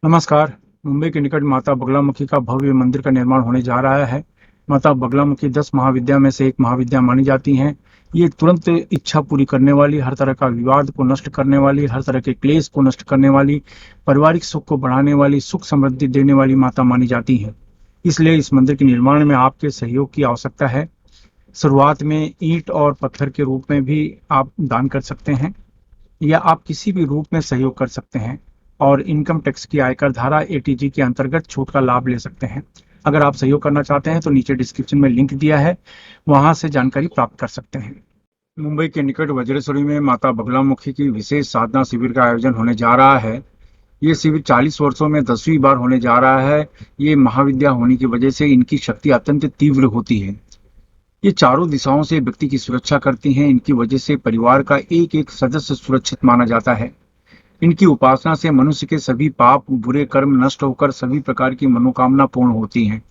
नमस्कार। मुंबई के निकट माता बगलामुखी का भव्य मंदिर का निर्माण होने जा रहा है। माता बगलामुखी 10 महाविद्या में से एक महाविद्या मानी जाती हैं। ये तुरंत इच्छा पूरी करने वाली, हर तरह का विवाद को नष्ट करने वाली, हर तरह के क्लेश को नष्ट करने वाली, पारिवारिक सुख को बढ़ाने वाली, सुख समृद्धि देने वाली माता मानी जाती हैं। इसलिए इस मंदिर के निर्माण में आपके सहयोग की आवश्यकता है। शुरुआत में ईंट और पत्थर के रूप में भी आप दान कर सकते हैं, या आप किसी भी रूप में सहयोग कर सकते हैं और इनकम टैक्स की आयकर धारा एटीजी के अंतर्गत छूट का लाभ ले सकते हैं। अगर आप सहयोग करना चाहते हैं तो नीचे डिस्क्रिप्शन में लिंक दिया है, वहां से जानकारी प्राप्त कर सकते हैं। मुंबई के निकट वज्रेश्वरी में माता बगलामुखी की विशेष साधना शिविर का आयोजन होने जा रहा है। ये शिविर 40 वर्षों में 10वीं बार होने जा रहा है। ये महाविद्या होने की वजह से इनकी शक्ति अत्यंत तीव्र होती है। ये चारों दिशाओं से व्यक्ति की सुरक्षा करती हैं। इनकी वजह से परिवार का एक एक सदस्य सुरक्षित माना जाता है। इनकी उपासना से मनुष्य के सभी पाप बुरे कर्म नष्ट होकर सभी प्रकार की मनोकामना पूर्ण होती हैं।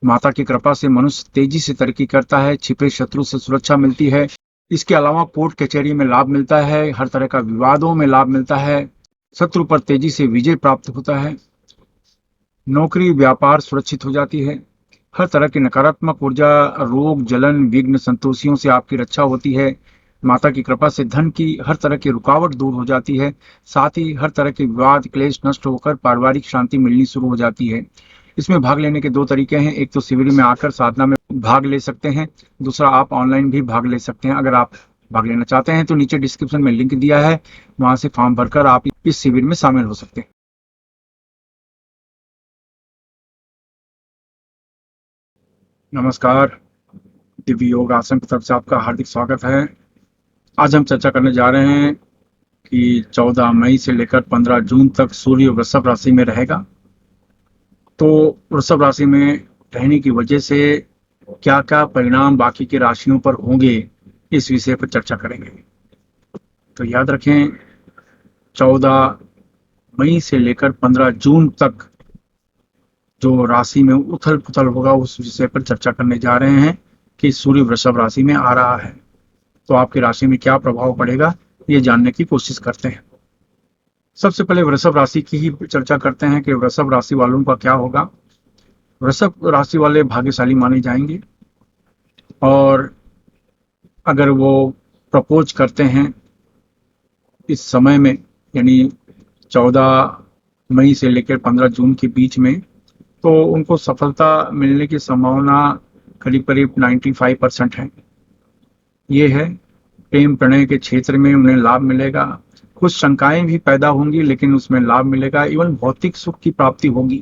माता की कृपा से मनुष्य तेजी से तरक्की करता है, छिपे शत्रु से सुरक्षा मिलती है। इसके अलावा कोर्ट कचहरी में लाभ मिलता है, हर तरह का विवादों में लाभ मिलता है, शत्रु पर तेजी से विजय प्राप्त होता है, नौकरी व्यापार सुरक्षित हो जाती है, हर तरह की नकारात्मक ऊर्जा, रोग जलन विघ्न संतोषियों से आपकी रक्षा होती है। माता की कृपा से धन की हर तरह की रुकावट दूर हो जाती है। साथ ही हर तरह के विवाद क्लेश नष्ट होकर पारिवारिक शांति मिलनी शुरू हो जाती है। इसमें भाग लेने के दो तरीके हैं। एक तो शिविर में आकर साधना में भाग ले सकते हैं, दूसरा आप ऑनलाइन भी भाग ले सकते हैं। अगर आप भाग लेना चाहते हैं तो नीचे डिस्क्रिप्शन में लिंक दिया है, वहां से फॉर्म भरकर आप इस शिविर में शामिल हो सकते हैं। नमस्कार। दिव्य योग आसन की तरफ से आपका हार्दिक स्वागत है। आज हम चर्चा करने जा रहे हैं कि 14 मई से लेकर 15 जून तक सूर्य वृषभ राशि में रहेगा। तो वृषभ राशि में रहने की वजह से क्या क्या परिणाम बाकी की राशियों पर होंगे, इस विषय पर चर्चा करेंगे। तो याद रखें, 14 मई से लेकर 15 जून तक जो राशि में उथल पुथल होगा, उस विषय पर चर्चा करने जा रहे हैं कि सूर्य वृषभ राशि में आ रहा है तो आपकी राशि में क्या प्रभाव पड़ेगा, ये जानने की कोशिश करते हैं। सबसे पहले वृषभ राशि की ही चर्चा करते हैं कि वृषभ राशि वालों का क्या होगा। वृषभ राशि वाले भाग्यशाली माने जाएंगे, और अगर वो प्रपोज करते हैं इस समय में, यानी 14 मई से लेकर 15 जून के बीच में, तो उनको सफलता मिलने की संभावना करीब करीब 95% है। ये है, प्रेम प्रणय के क्षेत्र में उन्हें लाभ मिलेगा। कुछ शंकाएं भी पैदा होंगी लेकिन उसमें लाभ मिलेगा। इवन भौतिक सुख की प्राप्ति होगी,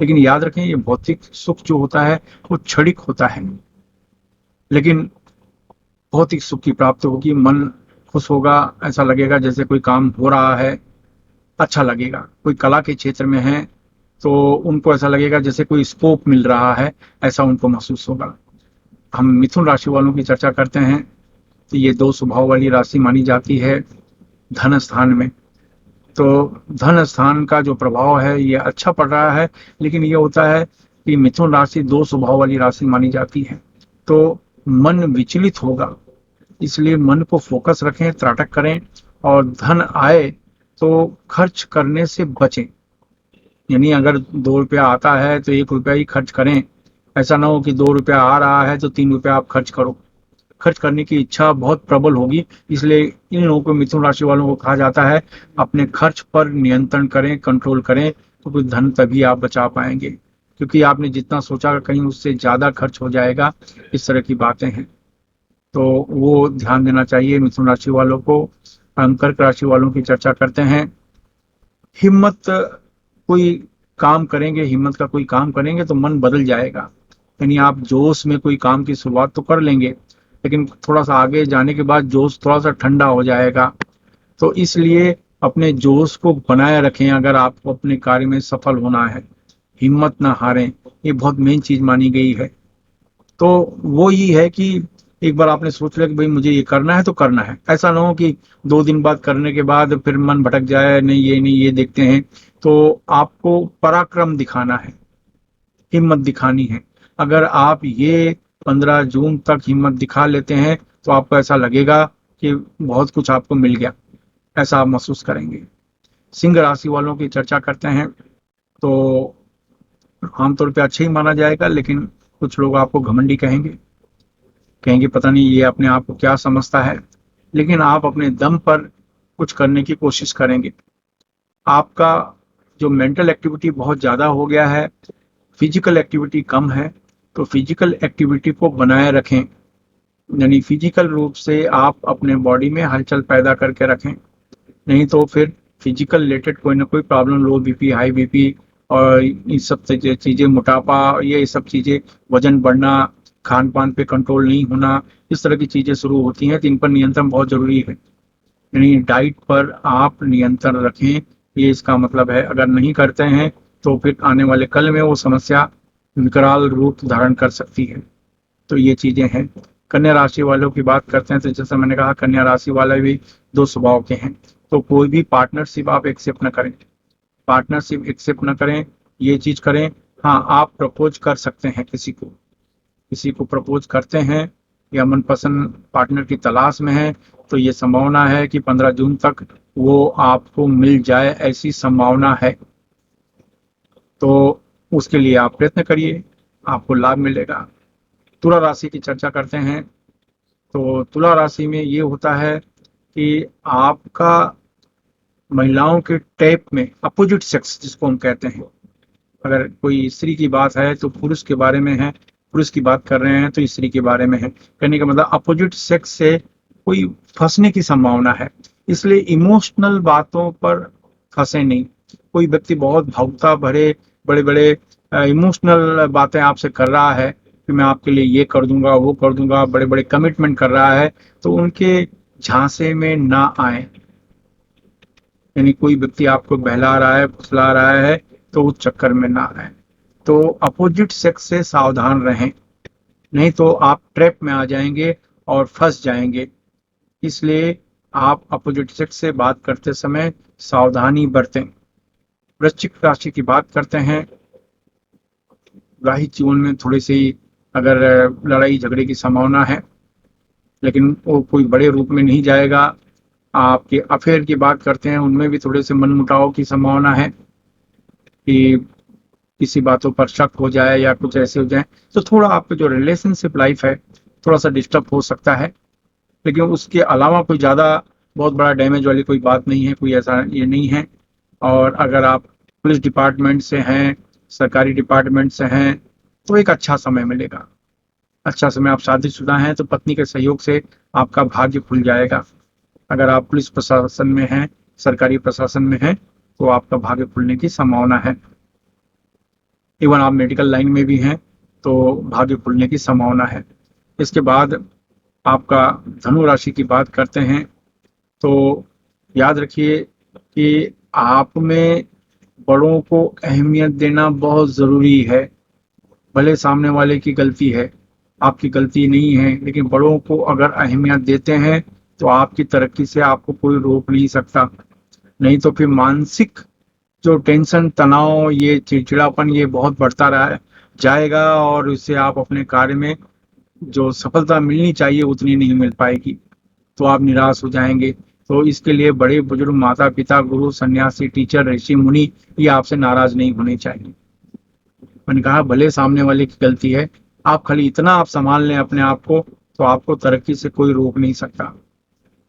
लेकिन याद रखें ये भौतिक सुख जो होता है वो क्षणिक होता है, लेकिन भौतिक सुख की प्राप्ति होगी। मन खुश होगा, ऐसा लगेगा जैसे कोई काम हो रहा है, अच्छा लगेगा। कोई कला के क्षेत्र में है तो उनको ऐसा लगेगा जैसे कोई स्कोप मिल रहा है, ऐसा उनको महसूस होगा। हम मिथुन राशि वालों की चर्चा करते हैं तो ये दो स्वभाव वाली राशि मानी जाती है धन स्थान में। तो धन स्थान का जो प्रभाव है ये अच्छा पड़ रहा है, लेकिन ये होता है कि मिथुन राशि दो स्वभाव वाली राशि मानी जाती है, तो मन विचलित होगा। इसलिए मन को फोकस रखें, त्राटक करें, और धन आए तो खर्च करने से बचें। यानी अगर 2 रुपया आता है तो 1 रुपया ही खर्च करें। ऐसा ना हो कि 2 रुपया आ रहा है तो 3 रुपया आप खर्च करो। खर्च करने की इच्छा बहुत प्रबल होगी, इसलिए इन लोगों को, मिथुन राशि वालों को कहा जाता है अपने खर्च पर नियंत्रण करें, कंट्रोल करें, तो कुछ धन तभी आप बचा पाएंगे, क्योंकि आपने जितना सोचा कहीं उससे ज्यादा खर्च हो जाएगा। इस तरह की बातें हैं, तो वो ध्यान देना चाहिए मिथुन राशि वालों को। हम कर्क राशि वालों की चर्चा करते हैं। हिम्मत, कोई काम करेंगे, हिम्मत का कोई काम करेंगे तो मन बदल जाएगा। यानी आप जोश में कोई काम की शुरुआत तो कर लेंगे, लेकिन थोड़ा सा आगे जाने के बाद जोश थोड़ा सा ठंडा हो जाएगा। तो इसलिए अपने जोश को बनाए रखें अगर आपको अपने कार्य में सफल होना है। हिम्मत ना हारें, ये बहुत मेन चीज मानी गई है। तो वो ही है कि एक बार आपने सोच लिया कि भाई मुझे ये करना है तो करना है। ऐसा ना हो कि 2 दिन बाद करने के बाद फिर मन भटक जाए, नहीं ये देखते हैं। तो आपको पराक्रम दिखाना है, हिम्मत दिखानी है। अगर आप ये 15 जून तक हिम्मत दिखा लेते हैं तो आपको ऐसा लगेगा कि बहुत कुछ आपको मिल गया, ऐसा आप महसूस करेंगे। सिंह राशि वालों की चर्चा करते हैं। तो आमतौर पे अच्छा ही माना जाएगा, लेकिन कुछ लोग आपको घमंडी कहेंगे, कहेंगे पता नहीं ये अपने आप को क्या समझता है। लेकिन आप अपने दम पर कुछ करने की कोशिश करेंगे। आपका जो मेंटल एक्टिविटी बहुत ज़्यादा हो गया है, फिजिकल एक्टिविटी कम है, तो फिजिकल एक्टिविटी को बनाए रखें। यानी फिजिकल रूप से आप अपने बॉडी में हलचल पैदा करके रखें। नहीं तो फिर फिजिकल रिलेटेड कोई ना कोई प्रॉब्लम, लो बीपी, हाई बीपी और ये सब चीज़ें, मोटापा, ये सब चीज़ें, वजन बढ़ना, खान पान पे कंट्रोल नहीं होना, इस तरह की चीज़ें शुरू होती हैं, तो इन पर नियंत्रण बहुत जरूरी है। यानी डाइट पर आप नियंत्रण रखें, ये इसका मतलब है। अगर नहीं करते हैं तो फिर आने वाले कल में वो समस्या विकराल रूप धारण कर सकती है। तो ये चीजें हैं। कन्या राशि वालों की बात करते हैं, तो जैसे मैंने कहा, कन्या राशि वाले भी दो स्वभाव के हैं। तो कोई भी पार्टनरशिप आप एक्सेप्ट न करें, पार्टनरशिप एक्सेप्ट न करें, ये चीज करें। हाँ, आप प्रपोज कर सकते हैं किसी को, किसी को प्रपोज करते हैं या मनपसंद पार्टनर की तलाश में है, तो ये संभावना है कि 15 जून तक वो आपको मिल जाए, ऐसी संभावना है। तो उसके लिए आप प्रयत्न करिए, आपको लाभ मिलेगा। तुला राशि की चर्चा करते हैं। तो तुला राशि में ये होता है कि आपका महिलाओं के टाइप में अपोजिट सेक्स जिसको हम कहते हैं, अगर कोई स्त्री की बात है तो पुरुष के बारे में है, पुरुष की बात कर रहे हैं तो स्त्री के बारे में है। कहने का मतलब अपोजिट सेक्स से कोई फंसने की संभावना है, इसलिए इमोशनल बातों पर फंसे नहीं। कोई व्यक्ति बहुत भावुकता भरे बड़े बड़े इमोशनल बातें आपसे कर रहा है कि मैं आपके लिए ये कर दूंगा, वो कर दूंगा, बड़े बड़े कमिटमेंट कर रहा है, तो उनके झांसे में ना आए। यानी कोई व्यक्ति आपको बहला रहा है, फुसला रहा है, तो उस चक्कर में ना आए। तो अपोजिट सेक्स से सावधान रहें, नहीं तो आप ट्रैप में आ जाएंगे और फंस जाएंगे। इसलिए आप अपोजिट सेक्स से बात करते समय सावधानी बरतें। वृश्चिक राशि की बात करते हैं। वैवाहिक जीवन में थोड़ी सी अगर लड़ाई झगड़े की संभावना है, लेकिन वो कोई बड़े रूप में नहीं जाएगा। आपके अफेयर की बात करते हैं, उनमें भी थोड़े से मनमुटाव की संभावना है कि किसी बातों पर शक हो जाए या कुछ ऐसे हो जाए, तो थोड़ा आपका जो रिलेशनशिप लाइफ है थोड़ा सा डिस्टर्ब हो सकता है। लेकिन उसके अलावा कोई ज़्यादा बहुत बड़ा डैमेज वाली कोई बात नहीं है, कोई ऐसा ये नहीं है। और अगर आप पुलिस डिपार्टमेंट से हैं, सरकारी डिपार्टमेंट से हैं, तो एक अच्छा समय मिलेगा। अच्छा समय, आप शादीशुदा हैं तो पत्नी के सहयोग से आपका भाग्य खुल जाएगा। अगर आप पुलिस प्रशासन में हैं, सरकारी प्रशासन में हैं, तो आपका भाग्य खुलने की संभावना है। इवन आप मेडिकल लाइन में भी हैं तो भाग्य खुलने की संभावना है। इसके बाद आपका धनु राशि की बात करते हैं। तो याद रखिए कि आप में बड़ों को अहमियत देना बहुत ज़रूरी है। भले सामने वाले की गलती है, आपकी गलती नहीं है, लेकिन बड़ों को अगर अहमियत देते हैं तो आपकी तरक्की से आपको कोई रोक नहीं सकता। नहीं तो फिर मानसिक जो टेंशन, तनाव, ये चिड़चिड़ापन, ये बहुत बढ़ता रहा जाएगा और इससे आप अपने कार्य में जो सफलता मिलनी चाहिए उतनी नहीं मिल पाएगी, तो आप निराश हो जाएंगे। तो इसके लिए बड़े बुजुर्ग, माता पिता, गुरु, सन्यासी, टीचर, ऋषि मुनि, ये आपसे नाराज नहीं होने चाहिए। मैंने कहा भले सामने वाले की गलती है, आप खाली इतना आप संभाल लें अपने आप को, तो आपको तरक्की से कोई रोक नहीं सकता।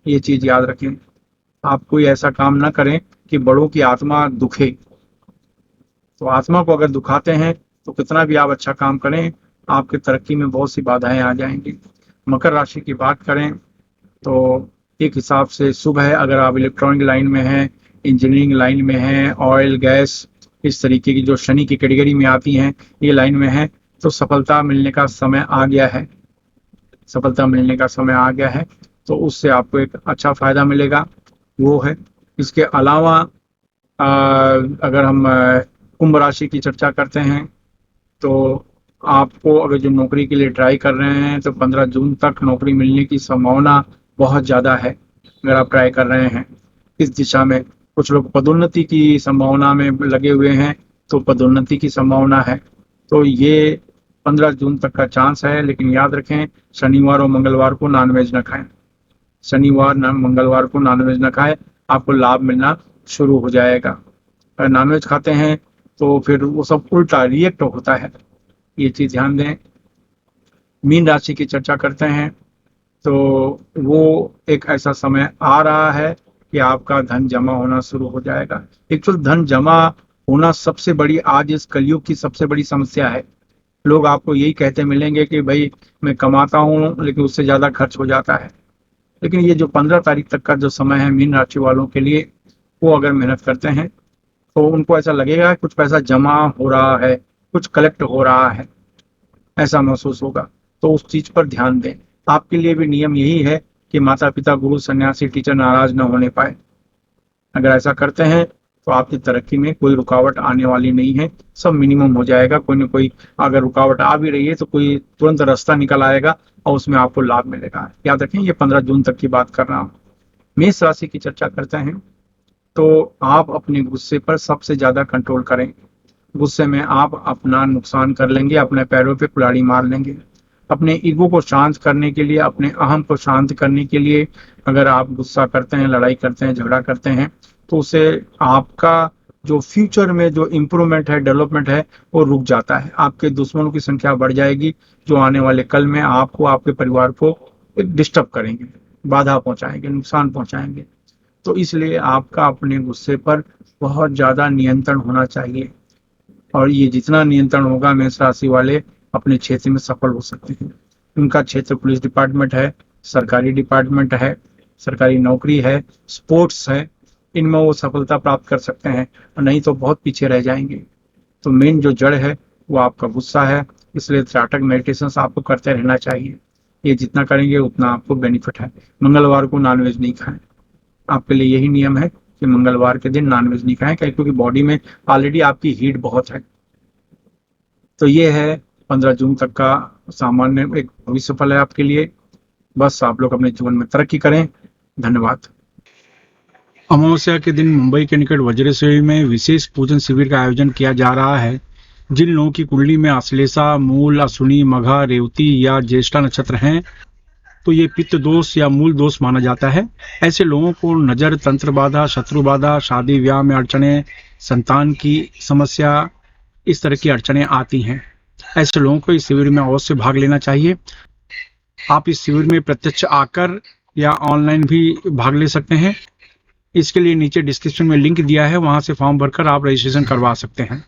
ये चीज याद रखें। आप कोई ऐसा काम ना करें कि बड़ों की आत्मा दुखे। तो आत्मा को अगर दुखाते हैं तो कितना भी आप अच्छा काम करें, आपकी तरक्की में बहुत सी बाधाएं आ जाएंगी। मकर राशि की बात करें तो एक हिसाब से शुभ है। अगर आप इलेक्ट्रॉनिक लाइन में हैं, इंजीनियरिंग लाइन में हैं, ऑयल गैस, इस तरीके की जो शनि की कैटेगरी में आती हैं, ये लाइन में है, तो सफलता मिलने का समय आ गया है। सफलता मिलने का समय आ गया है, तो उससे आपको एक अच्छा फायदा मिलेगा, वो है। इसके अलावा अगर हम कुंभ राशि की चर्चा करते हैं, तो आपको अगर जो नौकरी के लिए ट्राई कर रहे हैं तो 15 जून तक नौकरी मिलने की संभावना बहुत ज़्यादा है। अगर आप ट्राई कर रहे हैं इस दिशा में, कुछ लोग पदोन्नति की संभावना में लगे हुए हैं, तो पदोन्नति की संभावना है। तो ये 15 जून तक का चांस है, लेकिन याद रखें शनिवार और मंगलवार को नॉनवेज न खाएं। शनिवार मंगलवार को नॉनवेज न खाएं, आपको लाभ मिलना शुरू हो जाएगा। अगर नॉनवेज खाते हैं तो फिर वो सब उल्टा रिएक्ट होता है, ये चीज़ ध्यान दें। मीन राशि की चर्चा करते हैं तो वो एक ऐसा समय आ रहा है कि आपका धन जमा होना शुरू हो जाएगा। एक्चुअल धन जमा होना सबसे बड़ी, आज इस कलयुग की सबसे बड़ी समस्या है। लोग आपको यही कहते मिलेंगे कि भाई मैं कमाता हूँ लेकिन उससे ज़्यादा खर्च हो जाता है। लेकिन ये जो 15 तारीख तक का जो समय है मीन राशि वालों के लिए, वो अगर मेहनत करते हैं तो उनको ऐसा लगेगा कि कुछ पैसा जमा हो रहा है, कुछ कलेक्ट हो रहा है, ऐसा महसूस होगा। तो उस चीज पर ध्यान दें। आपके लिए भी नियम यही है कि माता पिता, गुरु, सन्यासी, टीचर नाराज न होने पाए। अगर ऐसा करते हैं तो आपकी तरक्की में कोई रुकावट आने वाली नहीं है, सब मिनिमम हो जाएगा। कोई ना कोई अगर रुकावट आ भी रही है तो कोई तुरंत रास्ता निकल आएगा और उसमें आपको लाभ मिलेगा। याद रखें, ये 15 जून तक की बात कर रहा हूँ। मेष राशि की चर्चा करते हैं तो आप अपने गुस्से पर सबसे ज्यादा कंट्रोल करें। गुस्से में आप अपना नुकसान कर लेंगे, अपने पैरों पे कुल्हाड़ी मार लेंगे। अपने ईगो को शांत करने के लिए, अपने अहम को शांत करने के लिए अगर आप गुस्सा करते हैं, लड़ाई करते हैं, झगड़ा करते हैं, तो उससे आपका जो फ्यूचर में जो इम्प्रूवमेंट है, डेवलपमेंट है, वो रुक जाता है। आपके दुश्मनों की संख्या बढ़ जाएगी, जो आने वाले कल में आपको, आपके परिवार को डिस्टर्ब करेंगे, बाधा पहुंचाएंगे, नुकसान पहुंचाएंगे। तो इसलिए आपका अपने गुस्से पर बहुत ज्यादा नियंत्रण होना चाहिए, और ये जितना नियंत्रण होगा मेष राशि वाले अपने क्षेत्र में सफल हो सकते हैं। उनका क्षेत्र पुलिस डिपार्टमेंट है, सरकारी डिपार्टमेंट है, सरकारी नौकरी है, स्पोर्ट्स है, इनमें वो सफलता प्राप्त कर सकते हैं, और नहीं तो बहुत पीछे रह जाएंगे। तो मेन जो जड़ है वो आपका गुस्सा है, इसलिए त्राटक मेडिटेशन आपको करते रहना चाहिए। ये जितना करेंगे उतना आपको बेनिफिट है। मंगलवार को नॉनवेज नहीं खाएं, आपके लिए यही नियम है कि मंगलवार के दिन नॉनवेज नहीं खाएं, क्योंकि बॉडी में ऑलरेडी आपकी हीट बहुत है। तो ये है 15 जून तक का सामान्य एक भविष्य फल है आपके लिए। बस आप लोग अपने जीवन में तरक्की करें। धन्यवाद। अमावस्या के दिन मुंबई के निकट वज्रेश्वरी में विशेष पूजन शिविर का आयोजन किया जा रहा है। जिन लोगों की कुंडली में आश्लेषा, मूल, अश्विनी, मघा, रेवती या ज्येष्ठा नक्षत्र हैं, तो ये पित्त दोष या मूल दोष माना जाता है। ऐसे लोगों को नजर, तंत्र बाधा, शत्रु बाधा, शादी ब्याह में अड़चने, संतान की समस्या, इस तरह की अड़चने आती हैं। ऐसे लोगों को इस शिविर में अवश्य भाग लेना चाहिए। आप इस शिविर में प्रत्यक्ष आकर या ऑनलाइन भी भाग ले सकते हैं। इसके लिए नीचे डिस्क्रिप्शन में लिंक दिया है, वहां से फॉर्म भरकर आप रजिस्ट्रेशन करवा सकते हैं।